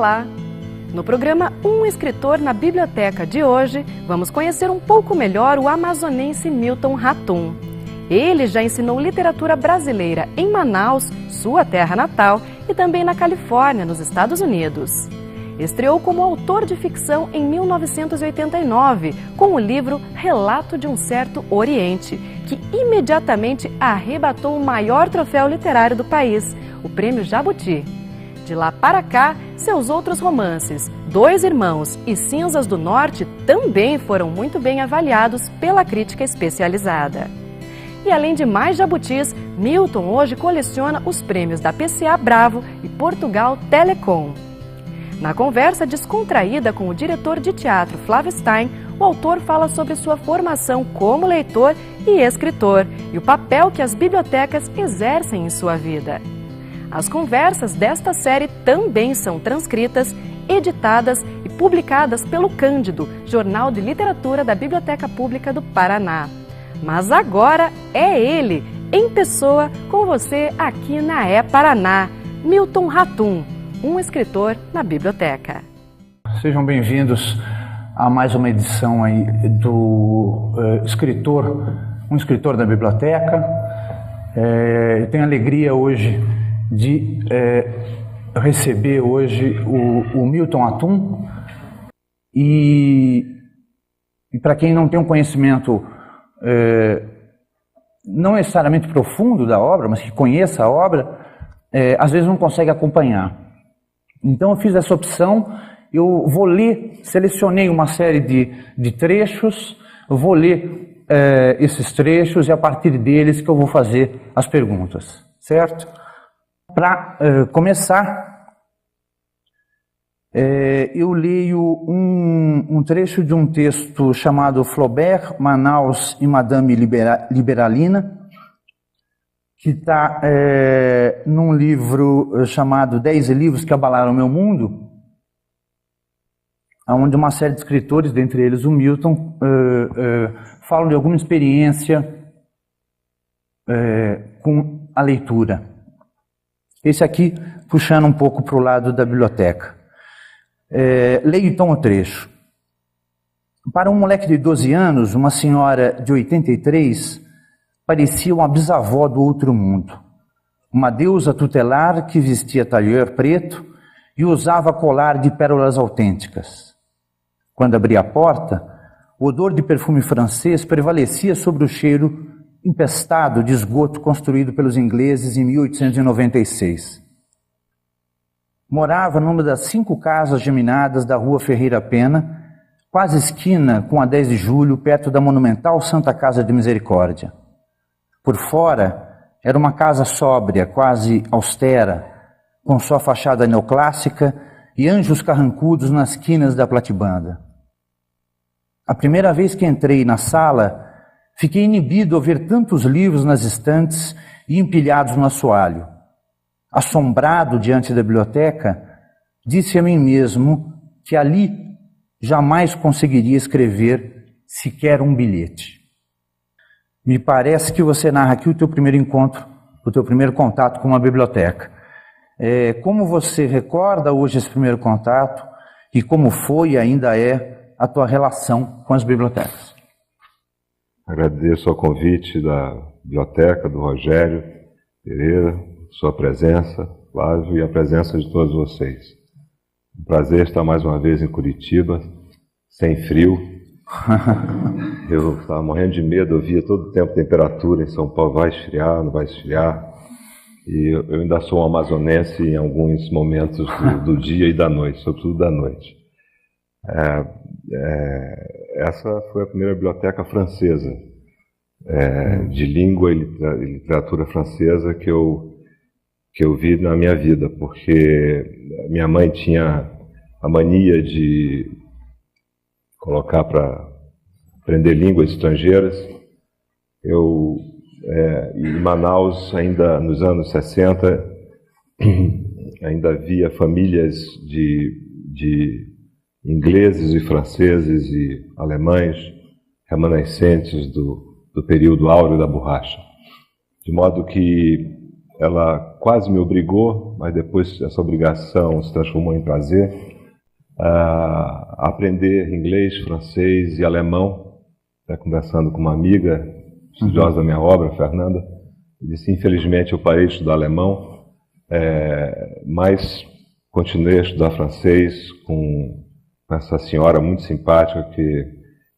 Olá! No programa Um Escritor na Biblioteca de hoje, vamos conhecer um pouco melhor o amazonense Milton Ratum. Ele já ensinou literatura brasileira em Manaus, sua terra natal, e também na Califórnia, nos Estados Unidos. Estreou como autor de ficção em 1989, com o livro Relato de um Certo Oriente, que imediatamente arrebatou o maior troféu literário do país, o Prêmio Jabuti. De lá para cá, seus outros romances, Dois Irmãos e Cinzas do Norte, também foram muito bem avaliados pela crítica especializada. E além de mais jabutis, Milton hoje coleciona os prêmios da PCA Bravo e Portugal Telecom. Na conversa descontraída com o diretor de teatro Flávio Stein, o autor fala sobre sua formação como leitor e escritor e o papel que as bibliotecas exercem em sua vida. As conversas desta série também são transcritas, editadas e publicadas pelo Cândido, Jornal de Literatura da Biblioteca Pública do Paraná. Mas agora é ele, em pessoa, com você aqui na Paraná, Milton Ratum, um escritor na biblioteca. Sejam bem-vindos a mais uma edição aí do Um Escritor da Biblioteca. Eu tenho a alegria hoje de receber hoje o Milton Ratum, e para quem não tem um conhecimento não necessariamente profundo da obra, mas que conheça a obra, às vezes não consegue acompanhar. Então eu fiz essa opção, eu vou ler, selecionei uma série de trechos, eu vou ler esses trechos e a partir deles que eu vou fazer as perguntas, certo? Para começar, eu leio um trecho de um texto chamado Flaubert, Manaus e Madame Liberalina, que está num livro chamado 10 Livros que Abalaram o Meu Mundo, onde uma série de escritores, dentre eles o Milton, falam de alguma experiência com a leitura. Esse aqui, puxando um pouco para o lado da biblioteca. Leio então o trecho. Para um moleque de 12 anos, uma senhora de 83 parecia uma bisavó do outro mundo. Uma deusa tutelar que vestia tailleur preto e usava colar de pérolas autênticas. Quando abria a porta, o odor de perfume francês prevalecia sobre o cheiro empestado de esgoto construído pelos ingleses em 1896. Morava numa das 5 casas geminadas da rua Ferreira Pena, quase esquina com a 10 de julho, perto da monumental Santa Casa de Misericórdia. Por fora, era uma casa sóbria, quase austera, com sua fachada neoclássica e anjos carrancudos nas quinas da platibanda. A primeira vez que entrei na sala, fiquei inibido ao ver tantos livros nas estantes e empilhados no assoalho. Assombrado diante da biblioteca, disse a mim mesmo que ali jamais conseguiria escrever sequer um bilhete. Me parece que você narra aqui o teu primeiro encontro, o teu primeiro contato com uma biblioteca. Como você recorda hoje esse primeiro contato e como foi e ainda é a tua relação com as bibliotecas? Agradeço ao convite da biblioteca, do Rogério Pereira, sua presença, Flávio, e a presença de todos vocês. Um prazer estar mais uma vez em Curitiba, sem frio. Eu estava morrendo de medo, eu via todo o tempo a temperatura em São Paulo, vai esfriar, não vai esfriar. E eu ainda sou um amazonense em alguns momentos do dia e da noite, sobretudo da noite. Essa foi a primeira biblioteca francesa, de língua e literatura francesa que eu vi na minha vida, porque minha mãe tinha a mania de colocar para aprender línguas estrangeiras. Em Manaus, ainda nos anos 60, ainda havia famílias de ingleses e franceses e alemães remanescentes do período áureo da borracha. De modo que ela quase me obrigou, mas depois essa obrigação se transformou em prazer, a aprender inglês, francês e alemão. Conversando com uma amiga estudiosa da minha obra, Fernanda, disse: infelizmente eu parei de estudar alemão, mas continuei a estudar francês com essa senhora muito simpática que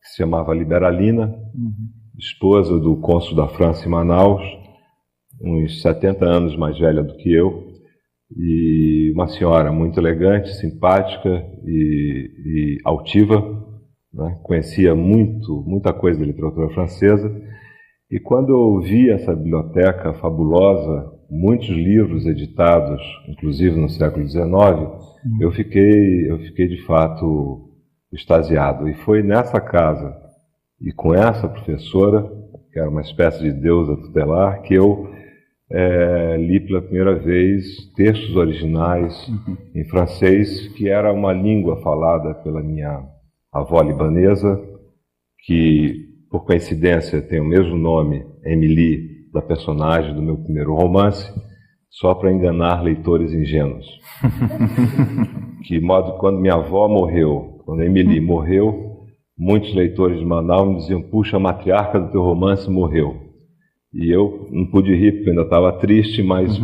se chamava Liberalina, esposa do cônsul da França em Manaus, uns 70 anos mais velha do que eu, e uma senhora muito elegante, simpática e altiva, né? Conhecia muita coisa da literatura francesa, e quando eu vi essa biblioteca fabulosa, muitos livros editados, inclusive no século XIX, eu fiquei de fato extasiado. E foi nessa casa e com essa professora, que era uma espécie de deusa tutelar, que eu li pela primeira vez textos originais em francês, que era uma língua falada pela minha avó libanesa, que, por coincidência, tem o mesmo nome, Emily, da personagem do meu primeiro romance, só para enganar leitores ingênuos. Que modo, quando minha avó morreu, quando Emily morreu, muitos leitores de Manaus me diziam: puxa, a matriarca do teu romance morreu. E eu não pude rir porque eu ainda estava triste, mas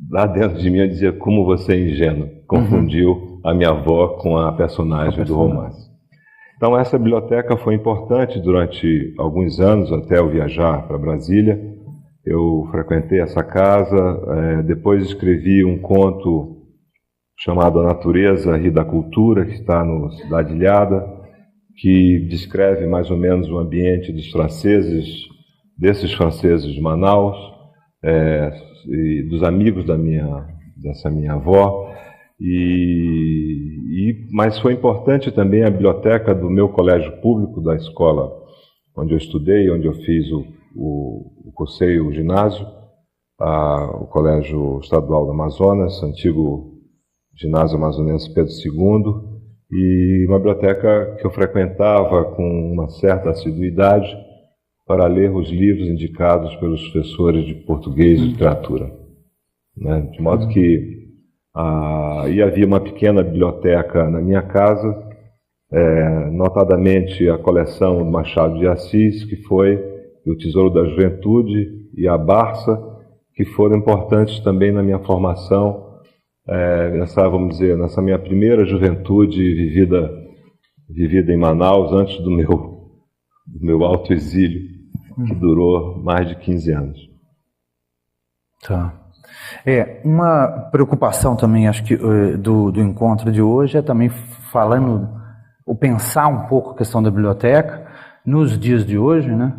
lá dentro de mim eu dizia: como você é ingênuo, confundiu a minha avó com a personagem do romance. Então essa biblioteca foi importante durante alguns anos, até eu viajar para Brasília. Eu frequentei essa casa, depois escrevi um conto chamado A Natureza Ri da Cultura, que está no Cidade Ilhada, que descreve mais ou menos o ambiente dos franceses, desses franceses de Manaus, e dos amigos dessa minha avó, mas foi importante também a biblioteca do meu colégio público, da escola onde eu estudei, onde eu fiz cursei o ginásio, o Colégio Estadual do Amazonas, antigo Ginásio Amazonense Pedro II, e uma biblioteca que eu frequentava com uma certa assiduidade para ler os livros indicados pelos professores de português e literatura, né? De modo que e havia uma pequena biblioteca na minha casa, notadamente a coleção do Machado de Assis, que foi o Tesouro da Juventude, e a Barça, que foram importantes também na minha formação, nessa minha primeira juventude vivida em Manaus, antes do meu autoexílio, que durou mais de 15 anos. Tá. Uma preocupação também, acho que do encontro de hoje é também ou pensar um pouco a questão da biblioteca nos dias de hoje, né?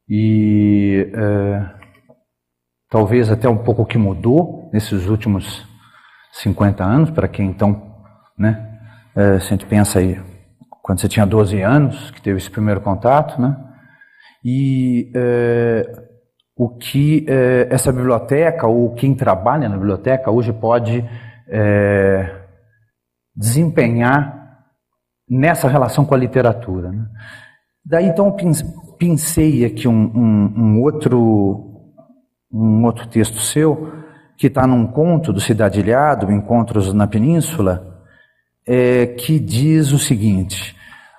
E talvez até um pouco o que mudou nesses últimos 50 anos, para quem então, né? Se a gente pensa aí, quando você tinha 12 anos, que teve esse primeiro contato, né? E o que essa biblioteca, ou quem trabalha na biblioteca, hoje pode desempenhar nessa relação com a literatura, né? Daí então eu pensei aqui um outro texto seu, que está num conto do Cidade Ilhada, Encontros na Península, que diz o seguinte: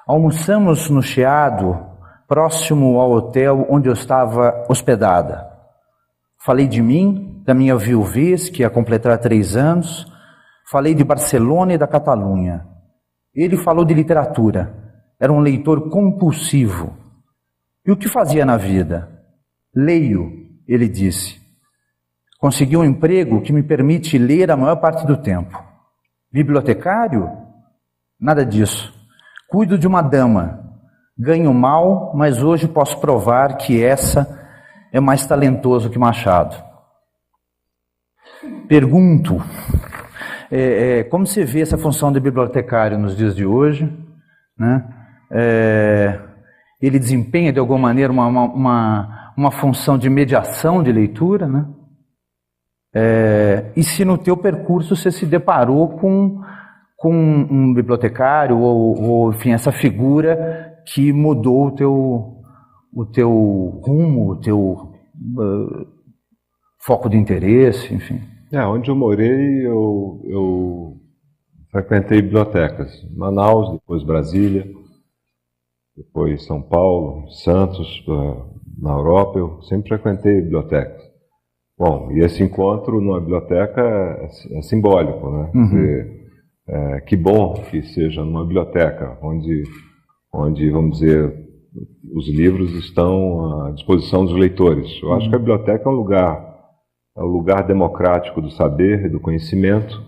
almoçamos no Chiado, próximo ao hotel onde eu estava hospedada. Falei de mim, da minha viuvez, que ia completar 3 anos. Falei de Barcelona e da Catalunha. Ele falou de literatura. Era um leitor compulsivo. E o que fazia na vida? Leio, ele disse. Consegui um emprego que me permite ler a maior parte do tempo. Bibliotecário? Nada disso. Cuido de uma dama. Ganho mal, mas hoje posso provar que essa é mais talentoso que Machado. Pergunto, como você vê essa função de bibliotecário nos dias de hoje, né? Ele desempenha de alguma maneira uma função de mediação de leitura, né? E se no teu percurso você se deparou com um bibliotecário ou enfim, essa figura que mudou o teu rumo, foco de interesse, enfim? Onde eu morei, eu frequentei bibliotecas. Manaus, depois Brasília, depois São Paulo, Santos, na Europa, eu sempre frequentei bibliotecas. Bom, e esse encontro numa biblioteca é simbólico, né? Uhum. Dizer, que bom que seja numa biblioteca, onde, vamos dizer, os livros estão à disposição dos leitores. Eu acho que a biblioteca é um lugar democrático do saber e do conhecimento,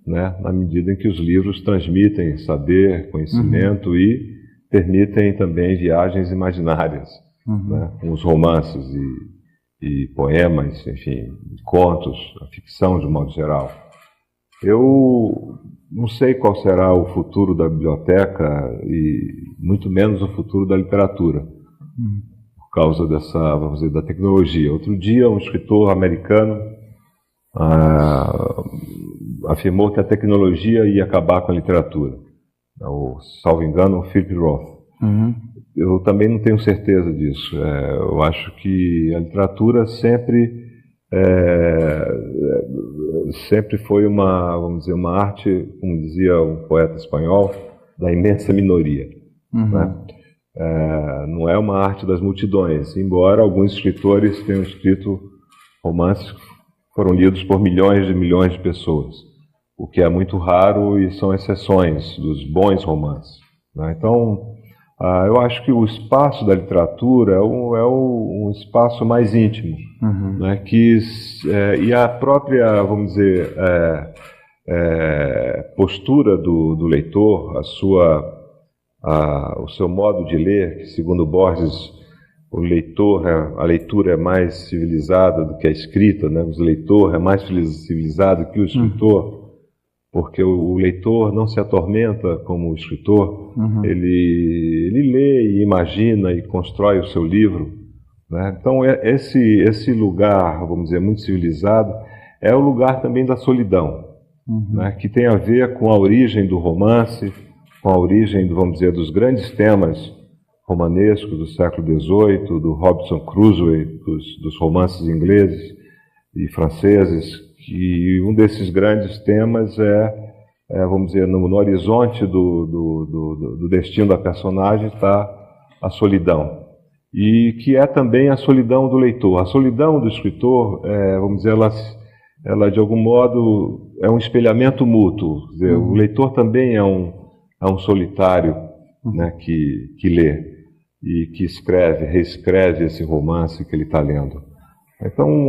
né? Na medida em que os livros transmitem saber, conhecimento e permitem também viagens imaginárias, né? Com os romances e poemas, enfim, contos, a ficção de um modo geral. Eu não sei qual será o futuro da biblioteca e muito menos o futuro da literatura, por causa dessa, vamos dizer, da tecnologia. Outro dia, um escritor americano afirmou que a tecnologia ia acabar com a literatura. Salvo engano, o Philip Roth. Eu também não tenho certeza disso. Eu acho que a literatura sempre foi vamos dizer, uma arte, como dizia um poeta espanhol, da imensa minoria. Né? Não é uma arte das multidões, embora alguns escritores tenham escrito romances que foram lidos por milhões de pessoas, o que é muito raro e são exceções dos bons romances. Né? Então, eu acho que o espaço da literatura é um espaço mais íntimo, né? E a própria, vamos dizer, postura do leitor, o seu modo de ler, que segundo Borges, a leitura é mais civilizada do que a escrita, né? O leitor é mais civilizado que o escritor, porque o leitor não se atormenta como o escritor, ele lê e imagina e constrói o seu livro, né? Então esse lugar, vamos dizer, muito civilizado, é o lugar também da solidão, né? Que tem a ver com a origem do romance, com a origem, vamos dizer, dos grandes temas romanescos do século XVIII, do Robinson Crusoe, dos romances ingleses e franceses, que um desses grandes temas vamos dizer, no horizonte do destino da personagem está a solidão, e que é também a solidão do leitor. A solidão do escritor, vamos dizer, ela de algum modo é um espelhamento mútuo. Quer dizer, o leitor também é um solitário, né, que lê e que reescreve esse romance que ele está lendo. Então,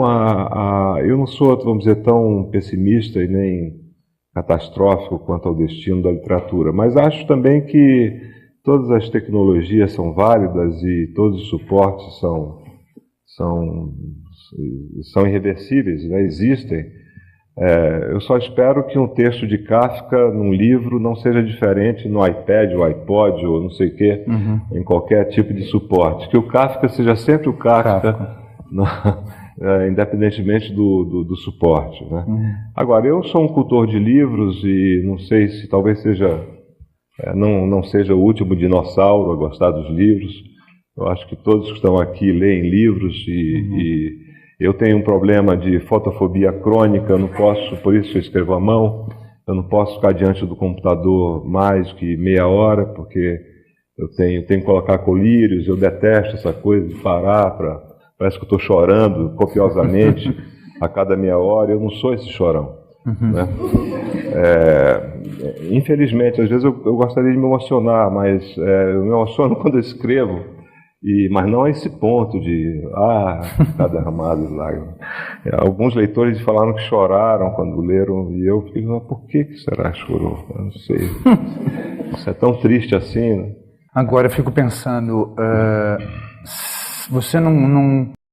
eu não sou, vamos dizer, tão pessimista e nem catastrófico quanto ao destino da literatura, mas acho também que todas as tecnologias são válidas e todos os suportes são irreversíveis, né? Existem. Eu só espero que um texto de Kafka num livro não seja diferente no iPad, ou iPod, ou não sei o quê, em qualquer tipo de suporte. Que o Kafka seja sempre o Kafka. Independentemente do suporte, né? Agora, eu sou um cultor de livros e não sei se talvez não seja o último dinossauro a gostar dos livros. Eu acho que todos que estão aqui leem livros e eu tenho um problema de fotofobia crônica, eu não posso, por isso eu escrevo à mão, eu não posso ficar diante do computador mais que meia hora, porque eu tenho que colocar colírios, eu detesto essa coisa de parar parece que eu estou chorando copiosamente a cada meia hora. Eu não sou esse chorão. Né? Infelizmente, às vezes eu gostaria de me emocionar, mas eu me emociono quando eu escrevo, mas não a esse ponto de ficar derramado de lágrimas. Alguns leitores falaram que choraram quando leram, e eu fiquei, por que será que chorou? Eu não sei. Isso é tão triste assim, né? Agora eu fico pensando, você não